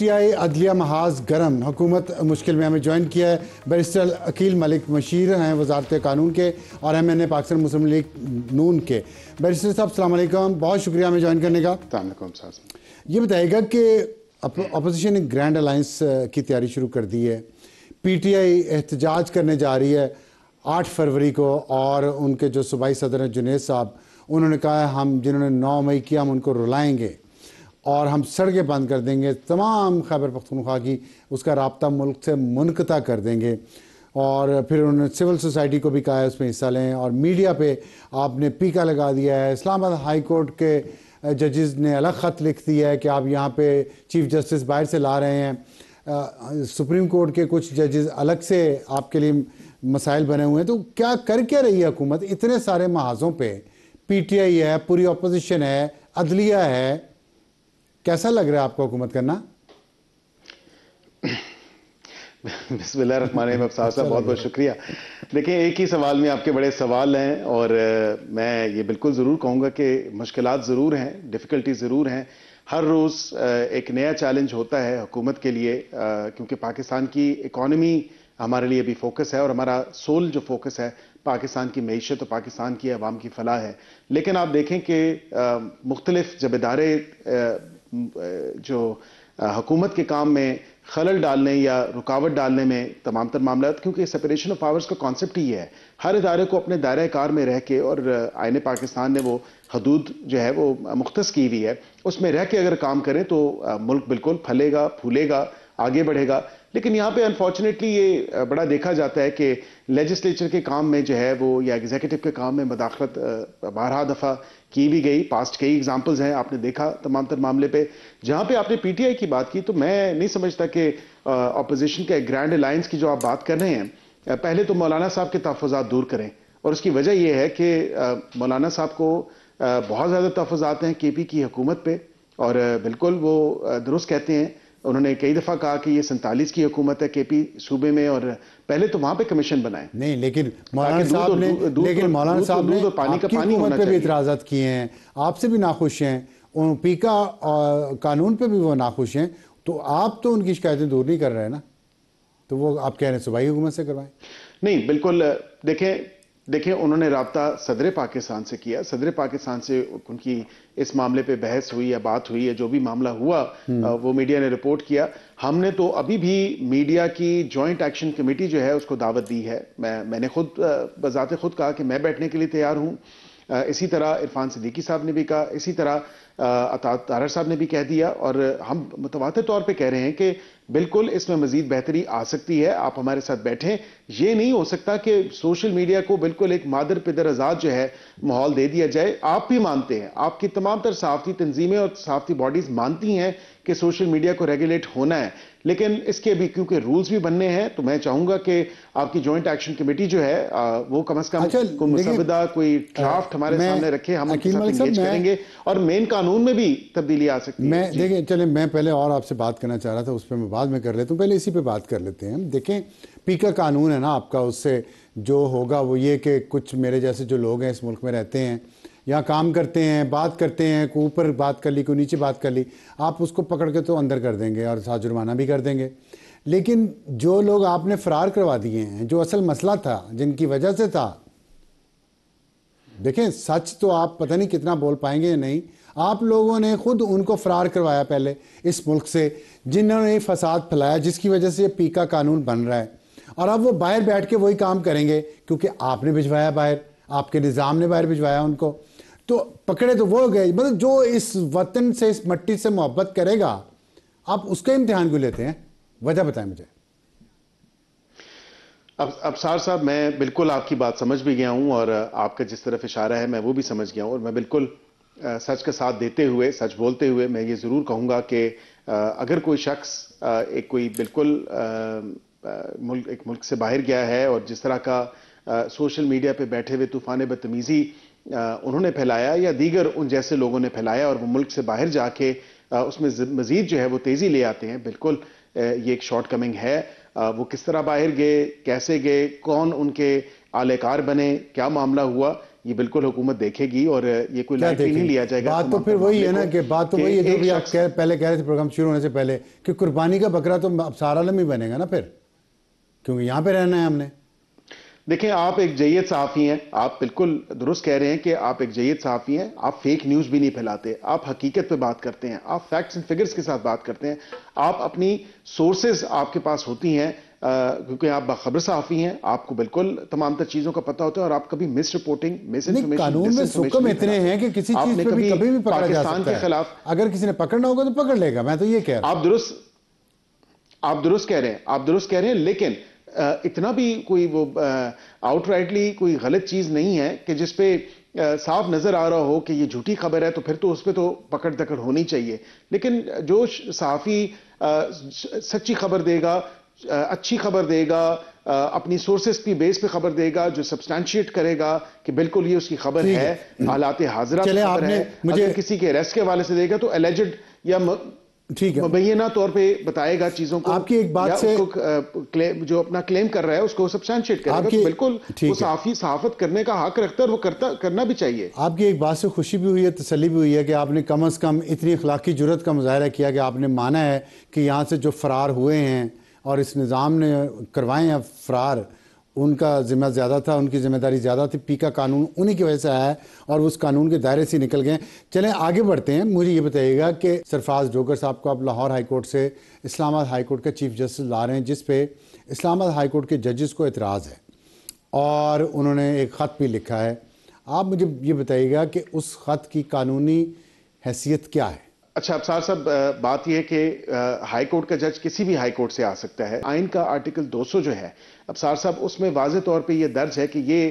PTI عدلیہ محاذ گرم، حکومت مشکل میں ہمیں جوائن کیا ہے بیرسٹر عقیل ملک مشیر ہیں وزارت قانون کے اور MNA پاکستان مسلم لیگ نون کے۔ بیرسٹر صاحب السلام علیکم، بہت شکریہ ہمیں جوائن کرنے کا۔ السلام علیکم صاحب۔ یہ بتائے گا کہ اپوزیشن نے گرینڈ الائنس کی تیاری شروع کر دی ہے، PTI احتجاج کرنے جا رہی ہے 8 فروری کو، اور ان کے جو صوبائی صدر ہیں جنید صاحب، انہوں نے کہا ہے ہم جنہوں نے 9 مئی کیا ہم ان کو رلائیں گے اور ہم سڑکیں بند کر دیں گے، تمام خیبر پختونخوا کی اس کا رابطہ ملک سے منقطع کر دیں گے۔ اور پھر انہوں نے سول سوسائٹی کو بھی کہا ہے اس میں حصہ لیں، اور میڈیا پہ آپ نے پیکا لگا دیا ہے۔ اسلام آباد ہائی کورٹ کے ججز نے الگ خط لکھ دیا ہے کہ آپ یہاں پہ چیف جسٹس باہر سے لا رہے ہیں، سپریم کورٹ کے کچھ ججز الگ سے آپ کے لیے مسائل بنے ہوئے ہیں۔ تو کیا رہی ہے حکومت اتنے سارے محاذوں پہ؟ PTI ہے، پوری اپوزیشن ہے، عدلیہ ہے، کیسا لگ رہا ہے آپ کو حکومت کرنا؟ بسم اللہ الرحمن الرحیم۔ افسار صاحب بہت بہت شکریہ۔ دیکھیں، ایک ہی سوال میں آپ کے بڑے سوال ہیں، اور میں یہ بالکل ضرور کہوں گا کہ مشکلات ضرور ہیں، ڈیفیکلٹی ضرور ہیں۔ ہر روز ایک نیا چیلنج ہوتا ہے حکومت کے لیے، کیونکہ پاکستان کی اکانومی ہمارے لیے بھی فوکس ہے، اور ہمارا سول جو فوکس ہے پاکستان کی معیشت اور پاکستان کی عوام کی فلاح ہے۔ لیکن آپ دیکھیں کہ مختلف جب ادارے جو حکومت کے کام میں خلل ڈالنے یا رکاوٹ ڈالنے میں تمام تر معاملات، کیونکہ سپریشن آف پاورز کا کانسیپٹ ہی ہے، ہر ادارے کو اپنے دائرہ کار میں رہ کے، اور آئین پاکستان نے وہ حدود جو ہے وہ مختص کی ہوئی ہے، اس میں رہ کے اگر کام کریں تو ملک بالکل پھلے گا، پھولے گا، آگے بڑھے گا۔ لیکن یہاں پہ انفارچونیٹلی یہ بڑا دیکھا جاتا ہے کہ لیجسلیچر کے کام میں جو ہے وہ، یا ایگزیکٹو کے کام میں مداخلت بارہا دفعہ کی بھی گئی، پاسٹ کئی ایگزامپلز ہیں، آپ نے دیکھا تمام تر معاملے پہ۔ جہاں پہ آپ نے PTI کی بات کی، تو میں نہیں سمجھتا کہ اپوزیشن کے گرینڈ الائنس کی جو آپ بات کر رہے ہیں، پہلے تو مولانا صاحب کے تحفظات دور کریں، اور اس کی وجہ یہ ہے کہ مولانا صاحب کو بہت زیادہ تحفظات ہیں KP کی حکومت پہ، اور بالکل وہ درست کہتے ہیں۔ انہوں نے کئی دفعہ کہا کہ یہ 47 کی حکومت ہے KP صوبے میں، اور پہلے تو وہاں پہ کمیشن بنائیں۔ نہیں، لیکن مولانا صاحب نے پانی کا آپ کی پانی حکومت ہونا پہ بھی چاہیے۔ اعتراضات کیے ہیں، آپ سے بھی ناخوش ہیں، پیکا قانون پہ بھی وہ ناخوش ہیں، تو آپ تو ان کی شکایتیں دور نہیں کر رہے ہیں نا، تو وہ آپ کہہ رہے ہیں صوبائی حکومت سے کروائیں؟ نہیں، بالکل۔ دیکھیں انہوں نے رابطہ صدر پاکستان سے کیا، صدر پاکستان سے ان کی اس معاملے پہ بحث ہوئی یا بات ہوئی، یا جو بھی معاملہ ہوا وہ میڈیا نے رپورٹ کیا۔ ہم نے تو ابھی بھی میڈیا کی جوائنٹ ایکشن کمیٹی جو ہے اس کو دعوت دی ہے۔ میں نے خود بذات خود کہا کہ میں بیٹھنے کے لیے تیار ہوں، اسی طرح عرفان صدیقی صاحب نے بھی کہا، اسی طرح عطا طاہر صاحب نے بھی کہہ دیا، اور ہم متواتر طور پہ کہہ رہے ہیں کہ بالکل اس میں مزید بہتری آ سکتی ہے، آپ ہمارے ساتھ بیٹھیں۔ یہ نہیں ہو سکتا کہ سوشل میڈیا کو بالکل ایک مادر پدر آزاد جو ہے ماحول دے دیا جائے۔ آپ بھی مانتے ہیں، آپ کی تمام تر صحافتی تنظیمیں اور صحافتی باڈیز مانتی ہیں کہ سوشل میڈیا کو ریگولیٹ ہونا ہے، لیکن اس کے بھی کیونکہ رولز بھی بننے ہیں، تو میں چاہوں گا کہ آپ کی جوائنٹ ایکشن کمیٹی جو ہے وہ کم از کم کوئی مسودہ، کوئی ڈرافٹ ہمارے سامنے رکھے، ہم ان کے ساتھ انگیج کریں گے، اور مین قانون میں بھی تبدیلی آ سکتی ہے۔ دیکھیں، چلیں، میں پہلے اور آپ سے بات کرنا چاہ رہا تھا، اس پہ میں بعد میں کر لیتا ہوں، پہلے اسی پہ بات کر لیتے ہیں۔ دیکھیں، پیکا قانون ہے نا آپ کا، اس سے جو ہوگا وہ یہ کہ کچھ میرے جیسے جو لوگ ہیں اس ملک میں رہتے ہیں، یہاں کام کرتے ہیں، بات کرتے ہیں، کوئی اوپر بات کر لی، کوئی نیچے بات کر لی، آپ اس کو پکڑ کے تو اندر کر دیں گے اور ساتھ جرمانہ بھی کر دیں گے۔ لیکن جو لوگ آپ نے فرار کروا دیے ہیں، جو اصل مسئلہ تھا، جن کی وجہ سے تھا، دیکھیں سچ تو آپ پتہ نہیں کتنا بول پائیں گے یا نہیں، آپ لوگوں نے خود ان کو فرار کروایا پہلے اس ملک سے، جنہوں نے فساد پھیلایا، جس کی وجہ سے یہ پیکا قانون بن رہا ہے، اور اب وہ باہر بیٹھ کے وہی کام کریں گے کیونکہ آپ نے بھجوایا باہر، آپ کے نظام نے باہر بھجوایا ان کو، تو پکڑے تو وہ گئے۔ مطلب جو اس وطن سے، اس مٹی سے محبت کرے گا، آپ اس کا امتحان کیوں لیتے ہیں؟ وجہ بتائیں مجھے۔ ابصار صاحب، میں بالکل آپ کی بات سمجھ بھی گیا ہوں، اور آپ کا جس طرف اشارہ ہے میں وہ بھی سمجھ گیا ہوں، اور میں بالکل سچ کا ساتھ دیتے ہوئے، سچ بولتے ہوئے میں یہ ضرور کہوں گا کہ اگر کوئی شخص ایک کوئی بالکل ایک ملک سے باہر گیا ہے، اور جس طرح کا سوشل میڈیا پہ بیٹھے ہوئے طوفان بدتمیزی انہوں نے پھیلایا، یا دیگر ان جیسے لوگوں نے پھیلایا، اور وہ ملک سے باہر جا کے اس میں مزید جو ہے وہ تیزی لے آتے ہیں، بالکل یہ ایک شارٹ کمنگ ہے۔ وہ کس طرح باہر گئے، کیسے گئے، کون ان کے اہلکار بنے، کیا معاملہ ہوا، یہ بالکل حکومت دیکھے گی اور یہ کوئی کیا لائٹلی نہیں دیکھیں؟ لیا جائے گا. بات تو پھر وہی ہے نا کہ بات تو وہی ہے جو بھی آپ پہلے کہہ رہے تھے پروگرام شروع ہونے سے پہلے کہ قربانی کا بکرا تو ابصار عالم ہی بنے گا نا پھر، کیونکہ یہاں پہ رہنا ہے ہم نے. دیکھیں آپ ایک جید صحافی ہیں، آپ بالکل درست کہہ رہے ہیں کہ آپ ایک جید صحافی ہیں. آپ فیک نیوز بھی نہیں پھیلاتے، آپ حقیقت پہ بات کرتے ہیں، آپ فیکٹس اینڈ فگرز کے ساتھ بات کرتے ہیں، آپ اپنی سورسز آپ کے پاس ہوتی ہیں کیونکہ آپ باخبر صحافی ہیں، آپ کو بالکل تمام تر چیزوں کا پتہ ہوتا ہے اور آپ کبھی مس رپورٹنگ، مس نہیں، انفارمیشن، قانون میں حکم اتنے ہیں کہ کسی آپ چیز نے پہ بھی کبھی بھی پکڑا جا پاکستان کے سکتا ہے. خلاف اگر کسی نے پکڑنا ہوگا تو پکڑ لے گا. میں تو یہ کہہ رہا ہوں. آپ درست کہہ رہے ہیں لیکن اتنا بھی کوئی وہ آؤٹ رائٹلی کوئی غلط چیز نہیں ہے کہ جس پہ صاف نظر آ رہا ہو کہ یہ جھوٹی خبر ہے تو پھر تو اس پہ تو پکڑ دکڑ ہونی چاہیے. لیکن جو صحافی سچی خبر دے گا، اچھی خبر دے گا، اپنی سورسز کی بیس پہ خبر دے گا، جو سبسٹانشیٹ کرے گا کہ بالکل یہ اس کی خبر ہے، حالات حاضرہ پہ خبر ہے، اگر کسی کے ریسٹ کے حوالے سے دے گا تو الیجڈ یا ٹھیک ہے، مبینہ طور پہ بتائے گا چیزوں کو، آپ کی ایک بات یا سے اس کو جو اپنا کلیم کر رہا ہے اس کو سبسٹانشیٹ کرے گا. تو بالکل وہ صحافی صحافت کرنے کا حق رکھتا ہے اور وہ کرنا بھی چاہیے. آپ کی ایک بات سے خوشی بھی ہوئی ہے، تسلی بھی ہوئی ہے کہ آپ نے کم از کم اتنی اخلاقی جرت کا مظاہرہ کیا کہ آپ نے مانا ہے کہ یہاں سے جو فرار ہوئے ہیں اور اس نظام نے کروائے ہیں فرار، ان کا ذمہ زیادہ تھا، ان کی ذمہ داری زیادہ تھی. پی کا قانون انہی کی وجہ سے آیا ہے اور اس قانون کے دائرے سے نکل گئے. چلیں آگے بڑھتے ہیں. مجھے یہ بتائیے گا کہ سرفراز ڈوگر صاحب کو اب لاہور ہائی کورٹ سے اسلام آباد ہائی کورٹ کا چیف جسٹس لا رہے ہیں، جس پہ اسلام آباد ہائی کورٹ کے ججز کو اعتراض ہے اور انہوں نے ایک خط بھی لکھا ہے. آپ مجھے یہ بتائیے گا کہ اس خط کی قانونی حیثیت کیا ہے؟ اچھا ابصار صاحب، بات یہ ہے کہ ہائی کورٹ کا جج کسی بھی ہائی کورٹ سے آ سکتا ہے. آئین کا آرٹیکل 200 جو ہے ابصار صاحب، اس میں واضح طور پہ یہ درج ہے کہ یہ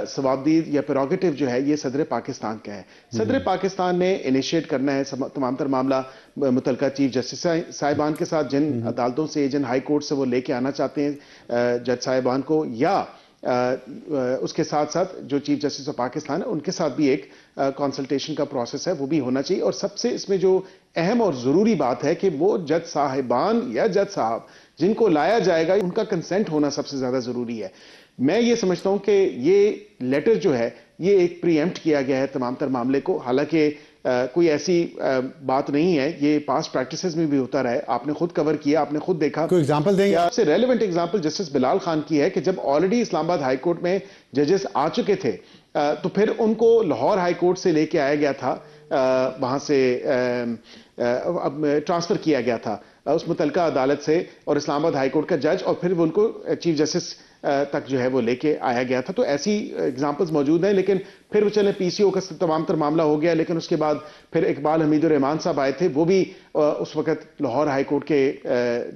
ثوابدید یا پریروگیٹو جو ہے یہ صدر پاکستان کا ہے. صدر پاکستان نے انیشیٹ کرنا ہے تمام تر معاملہ متعلقہ چیف جسٹس صاحبان کے ساتھ، جن عدالتوں سے، جن ہائی کورٹ سے وہ لے کے آنا چاہتے ہیں جج صاحبان کو، یا اس کے ساتھ ساتھ جو چیف جسٹس آف پاکستان ہے ان کے ساتھ بھی ایک کنسلٹیشن کا پروسیس ہے، وہ بھی ہونا چاہیے. اور سب سے اس میں جو اہم اور ضروری بات ہے کہ وہ جج صاحبان یا جج صاحب جن کو لایا جائے گا ان کا کنسنٹ ہونا سب سے زیادہ ضروری ہے. میں یہ سمجھتا ہوں کہ یہ لیٹر جو ہے یہ ایک پری ایمپٹ کیا گیا ہے تمام تر معاملے کو. حالانکہ کوئی ایسی بات نہیں ہے، یہ پاسٹ پریکٹسز میں بھی ہوتا رہا ہے. آپ نے خود کور کیا، آپ نے خود دیکھا. کوئی ایگزامپل دیں گے؟ سب سے ریلیونٹ ایگزامپل جسٹس بلال خان کی ہے کہ جب آلریڈی اسلام آباد ہائی کورٹ میں ججز آ چکے تھے تو پھر ان کو لاہور ہائی کورٹ سے لے کے آیا گیا تھا، وہاں سے ٹرانسفر کیا گیا تھا اس متعلقہ عدالت سے، اور اسلام آباد ہائی کورٹ کا جج، اور پھر ان کو چیف جسٹس تک جو ہے وہ لے کے آیا گیا تھا. تو ایسی ایگزامپلز موجود ہیں. لیکن پھر وہ چلیں پی سی او کا تمام تر معاملہ ہو گیا، لیکن اس کے بعد پھر اقبال حمید الرحمان صاحب آئے تھے، وہ بھی اس وقت لاہور ہائی کورٹ کے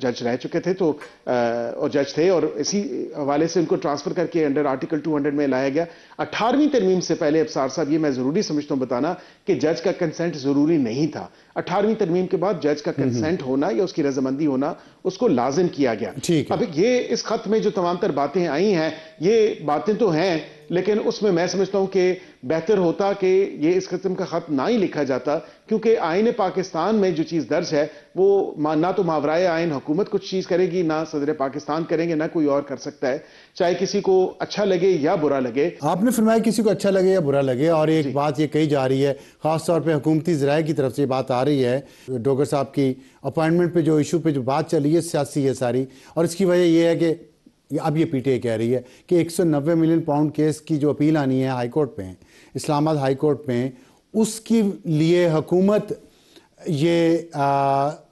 جج رہ چکے تھے تو اور جج تھے، اور اسی حوالے سے ان کو ٹرانسفر کر کے انڈر آرٹیکل 200 میں لایا گیا. 18ویں ترمیم سے پہلے ابصار صاحب، یہ میں ضروری سمجھتا ہوں بتانا کہ جج کا کنسنٹ ضروری نہیں تھا. 18ویں ترمیم کے بعد جج کا کنسنٹ ہونا یا اس کی رضامندی ہونا اس کو لازم کیا گیا. اب یہ اس خط میں جو تمام تر باتیں آئی ہیں، یہ باتیں تو ہیں، لیکن اس میں سمجھتا ہوں کہ بہتر ہوتا کہ یہ اس قسم کا خط نہ ہی لکھا جاتا، کیونکہ آئین پاکستان میں جو چیز درج ہے وہ نہ تو ماورائے آئین حکومت کچھ چیز کرے گی، نہ صدر پاکستان کریں گے، نہ کوئی اور کر سکتا ہے، چاہے کسی کو اچھا لگے یا برا لگے. آپ نے فرمایا کسی کو اچھا لگے یا برا لگے، اور ایک بات یہ کہی جا رہی ہے، خاص طور پہ حکومتی ذرائع کی طرف سے یہ بات آ رہی ہے، ڈوگر صاحب کی اپائنٹمنٹ پہ جو ایشو پہ جو بات چل رہی ہے سیاسی ہے ساری، اور اس کی وجہ یہ ہے کہ اب یہ پی ٹی آئی کہہ رہی ہے کہ 190 ملین پاؤنڈ کیس کی جو اپیل آنی ہے ہائی کورٹ پہ، اسلام آباد ہائی کورٹ پہ، اس کے لیے حکومت یہ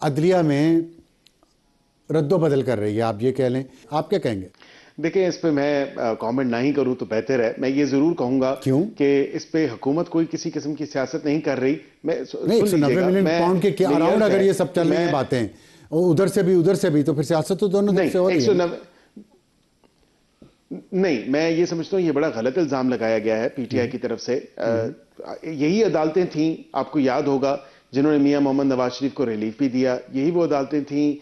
عدلیہ میں رد و بدل کر رہی ہے. آپ یہ کہہ لیں، آپ کیا کہیں گے؟ دیکھیں اس پہ میں کامنٹ نہ ہی کروں تو بہتر ہے. میں یہ ضرور کہوں گا کہ اس پہ حکومت کوئی کسی قسم کی سیاست نہیں کر رہی. 190 ملین پاؤنڈ کے اراؤنڈ اگر یہ سب چل رہی ہیں باتیں ادھر سے بھی تو پھر سیاست تو دونوں طرف سے ہو رہی ہے. نہیں، میں یہ سمجھتا ہوں یہ بڑا غلط الزام لگایا گیا ہے پی ٹی آئی کی طرف سے. یہی عدالتیں تھیں، آپ کو یاد ہوگا، جنہوں نے میاں محمد نواز شریف کو ریلیف بھی دیا. یہی وہ عدالتیں تھیں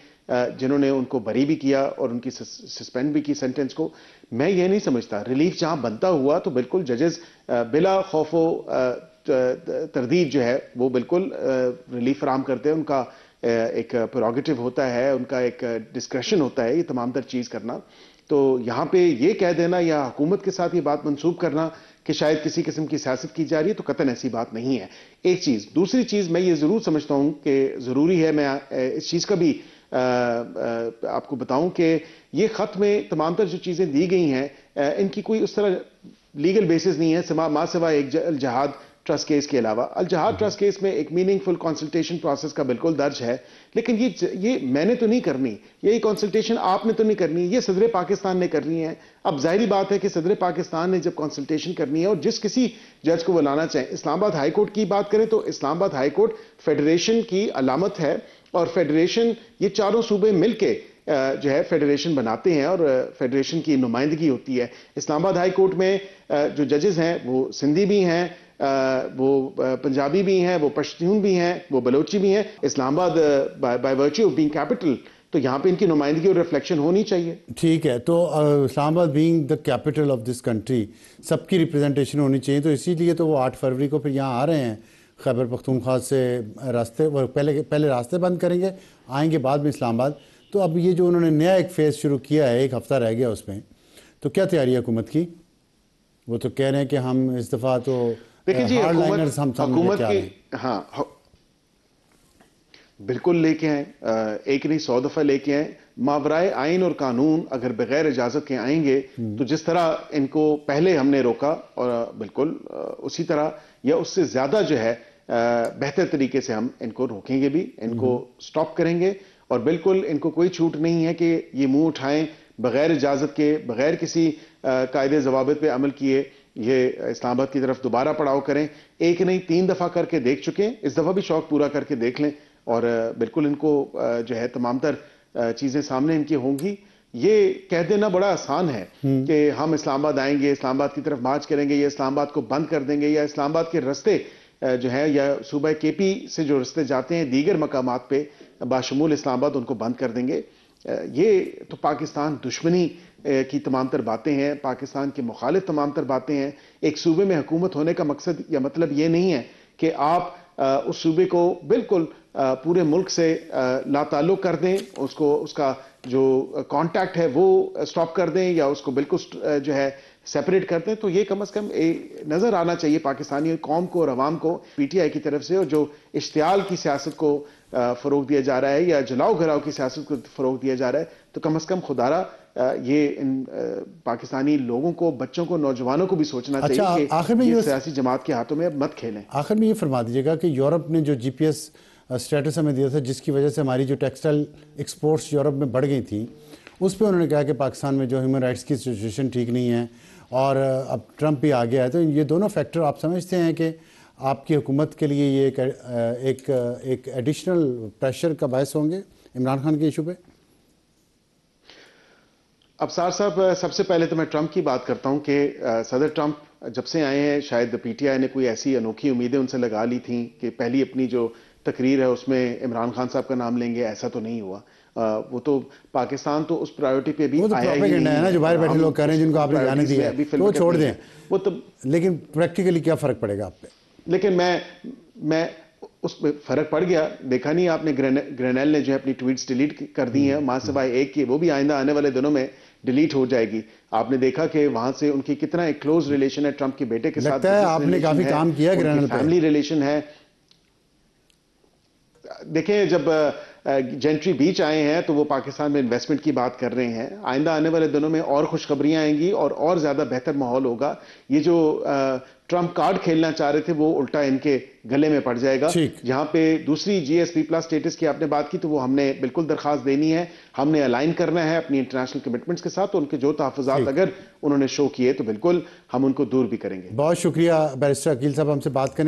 جنہوں نے ان کو بری بھی کیا اور ان کی سسپینڈ بھی کی سینٹنس کو. میں یہ نہیں سمجھتا، ریلیف جہاں بنتا ہوا تو بالکل ججز بلا خوف و تردید جو ہے وہ بالکل ریلیف فراہم کرتے ہیں. ان کا ایک پریروگیٹو ہوتا ہے، ان کا ایک ڈسکریشن ہوتا ہے یہ تمام تر چیز کرنا. تو یہاں پہ یہ کہہ دینا یا حکومت کے ساتھ یہ بات منسوب کرنا کہ شاید کسی قسم کی سیاست کی جا رہی ہے، تو قطعاً ایسی بات نہیں ہے. ایک چیز. دوسری چیز میں یہ ضرور سمجھتا ہوں کہ ضروری ہے میں اس چیز کا بھی آپ کو بتاؤں کہ یہ خط میں تمام تر جو چیزیں دی گئی ہیں ان کی کوئی اس طرح لیگل بیسس نہیں ہے ماں سوائے ایک الجہاد ٹرسٹ کیس کے علاوہ. الجہاد ٹرسٹ کیس میں ایک میننگ فل کنسلٹیشن پروسیس کا بالکل درج ہے، لیکن یہ میں نے تو نہیں کرنی، یہ کنسلٹیشن آپ نے تو نہیں کرنی، یہ صدر پاکستان نے کرنی ہے. اب ظاہری بات ہے کہ صدر پاکستان نے جب کنسلٹیشن کرنی ہے اور جس کسی جج کو وہ لانا چاہیں، اسلام آباد ہائی کورٹ کی بات کریں تو اسلام آباد ہائی کورٹ فیڈریشن کی علامت ہے، اور فیڈریشن یہ چاروں صوبے مل کے جو ہے فیڈریشن بناتے ہیں اور فیڈریشن کی نمائندگی ہوتی ہے. اسلام آباد ہائی کورٹ میں جو ججز ہیں وہ سندھی بھی ہیں، وہ پنجابی بھی ہیں، وہ پشتون بھی ہیں، وہ بلوچی بھی ہیں. اسلام آباد by virtue of being capital, تو یہاں پہ ان کی نمائندگی اور ریفلیکشن ہونی چاہیے. ٹھیک ہے، تو Islamabad being the capital of this country سب کی ریپرزنٹیشن ہونی چاہیے، تو اسی لیے تو وہ 8 فروری کو پھر یہاں آ رہے ہیں خیبر پختونخوا سے. راستے وہ پہلے راستے بند کریں گے، آئیں گے بعد میں اسلام آباد. تو اب یہ جو انہوں نے نیا ایک فیز شروع کیا ہے، 1 ہفتہ رہ گیا اس میں، تو کیا تیاری ہے حکومت کی؟ وہ تو کہہ رہے ہیں کہ ہم اس دفعہ تو دیکھیں جی حکومت کی ہاں بالکل لے کے آئیں، ایک نہیں 100 دفعہ لے کے آئیں. ماورائے آئین اور قانون اگر بغیر اجازت کے آئیں گے تو جس طرح ان کو پہلے ہم نے روکا، اور بالکل اسی طرح یا اس سے زیادہ جو ہے بہتر طریقے سے ہم ان کو روکیں گے بھی، ان کو سٹاپ کریں گے. اور بالکل ان کو کوئی چھوٹ نہیں ہے کہ یہ منہ اٹھائیں بغیر اجازت کے، بغیر کسی قاعدے ضوابط پہ عمل کیے یہ اسلام آباد کی طرف دوبارہ پڑاؤ کریں. ایک نہیں 3 دفعہ کر کے دیکھ چکے ہیں، اس دفعہ بھی شوق پورا کر کے دیکھ لیں، اور بالکل ان کو جو ہے تمام تر چیزیں سامنے ان کی ہوں گی. یہ کہہ دینا بڑا آسان ہے کہ ہم اسلام آباد آئیں گے، اسلام آباد کی طرف مارچ کریں گے، یا اسلام آباد کو بند کر دیں گے، یا اسلام آباد کے رستے جو ہے یا صوبہ کے پی سے جو رستے جاتے ہیں دیگر مقامات پہ باشمول اسلام آباد ان کو بند کر دیں گے. یہ تو پاکستان دشمنی کی تمام تر باتیں ہیں، پاکستان کے مخالف تمام تر باتیں ہیں. ایک صوبے میں حکومت ہونے کا مقصد یا مطلب یہ نہیں ہے کہ آپ اس صوبے کو بالکل پورے ملک سے لا تعلق کر دیں، اس کا جو کانٹیکٹ ہے وہ سٹاپ کر دیں، یا اس کو بالکل جو ہے سیپریٹ کر دیں. تو یہ کم از کم نظر آنا چاہیے پاکستانی قوم کو اور عوام کو پی ٹی آئی کی طرف سے. اور جو اشتعال کی سیاست کو فروغ دیا جا رہا ہے یا جلاؤ گھراؤ کی سیاست کو فروغ دیا جا رہا ہے، تو کم از کم خدارہ یہ ان پاکستانی لوگوں کو، بچوں کو، نوجوانوں کو بھی سوچنا چاہیے کہ یہ سیاسی جماعت کے ہاتھوں میں اب مت کھیلیں. آخر میں یہ فرما دیجیے گا کہ یورپ نے جو جی پی ایس اسٹیٹس ہمیں دیا تھا، جس کی وجہ سے ہماری جو ٹیکسٹائل ایکسپورٹس یورپ میں بڑھ گئی تھیں، اس پہ انہوں نے کہا کہ پاکستان میں جو ہیومن رائٹس کی سچویشن ٹھیک نہیں ہے، اور اب ٹرمپ بھی آ گیا ہے. تو یہ دونوں فیکٹر آپ سمجھتے ہیں کہ آپ کی حکومت کے لیے یہ ایک ایڈیشنل پریشر کا باعث ہوں گے عمران خان کے ایشو پہ؟ ابصار صاحب، سب سے پہلے تو میں ٹرمپ کی بات کرتا ہوں کہ صدر ٹرمپ جب سے آئے ہیں شاید پی ٹی آئی نے کوئی ایسی انوکھی امیدیں ان سے لگا لی تھیں کہ پہلی اپنی جو تقریر ہے اس میں عمران خان صاحب کا نام لیں گے. ایسا تو نہیں ہوا. وہ تو پاکستان تو اس پرائیورٹی پہ بھی آیا ہی نہیں ہے نا. جو باہر بیٹھے لوگ کہہ رہے ہیں جن کو آپ نے جانے دیا ہے وہ چھوڑ دیں، وہ تو لیکن پریکٹیکلی کیا فرق پڑے گا آپ پہ؟ لیکن میں اس پہ فرق پڑ گیا. دیکھا نہیں آپ نے گرینیل نے جو ہے اپنی ٹویٹس ڈیلیٹ کر دی ہیں ماں سوائے ایک کی، وہ بھی آئندہ آنے والے دنوں میں ڈیلیٹ ہو جائے گی. آپ نے دیکھا کہ وہاں سے ان کی کتنا ایک کلوز ریلیشن ہے ٹرمپ کے بیٹے کے ساتھ. لگتا ہے آپ نے کافی کام کیا گرینیل پہ، فیملی ریلیشن ہے. دیکھیں جب جینٹری بیچ آئے ہیں تو وہ پاکستان میں انویسٹمنٹ کی بات کر رہے ہیں. آئندہ آنے والے دنوں میں اور خوشخبریاں آئیں گی اور زیادہ بہتر ماحول ہوگا. یہ جو ٹرمپ کارڈ کھیلنا چاہ رہے تھے وہ الٹا ان کے گلے میں پڑ جائے گا. جہاں پہ دوسری جی ایس پی پلس اسٹیٹس کی آپ نے بات کی تو وہ ہم نے بالکل درخواست دینی ہے. ہم نے الائن کرنا ہے اپنی انٹرنیشنل کمٹمنٹس کے ساتھ. تو ان کے جو تحفظات اگر انہوں نے شو کیے تو بالکل ہم ان کو دور بھی کریں گے. بہت شکریہ بیرسٹر عقیل صاحب، ہم سے بات کرنے